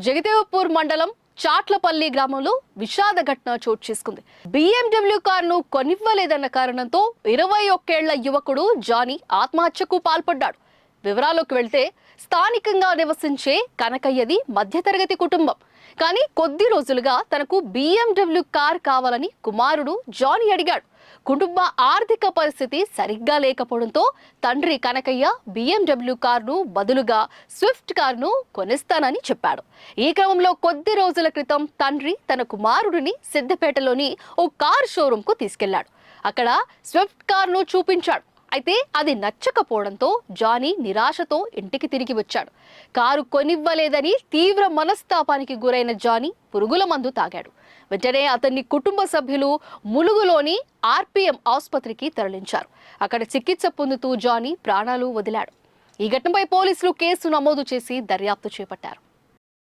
జగదేవ్పూర్ మండలం చాట్లపల్లి గ్రామంలో విషాద ఘటన చోటు చేసుకుంది. BMW కారును కొనివ్వలేదన్న కారణంతో 21 ఏళ్ల యువకుడు జానీ ఆత్మహత్యకు పాల్పడ్డాడు. వివరాల్లోకి వెళ్తే స్థానికంగా నివసించే కనకయ్యది మధ్యతరగతి కుటుంబం. కానీ కొద్ది రోజులుగా తనకు BMW కార్ కావాలని కుమారుడు జానీ అడిగాడు. కుటుంబ ఆర్థిక పరిస్థితి సరిగ్గా లేకపోవడంతో తండ్రి కనకయ్య BMW కారును బదులుగా స్విఫ్ట్ కారును కొనిస్తానని చెప్పాడు. ఈ క్రమంలో కొద్ది రోజుల క్రితం తండ్రి తన కుమారుడిని సిద్దిపేటలోని ఓ కార్ షోరూమ్ కు తీసుకెళ్లాడు. అక్కడ స్విఫ్ట్ కారును చూపించాడు. అయితే అది నచ్చకపోవడంతో జానీ నిరాశతో ఇంటికి తిరిగి వచ్చాడు. కారు కొనివ్వలేదని తీవ్ర మనస్తాపానికి గురైన జానీ పురుగుల మందు తాగాడు. వెంటనే అతన్ని కుటుంబ సభ్యులు ములుగులోని RPM ఆసుపత్రికి తరలించారు. అక్కడ చికిత్స పొందుతూ జానీ ప్రాణాలు వదిలాడు. ఈ ఘటనపై పోలీసులు కేసు నమోదు చేసి దర్యాప్తు చేపట్టారు.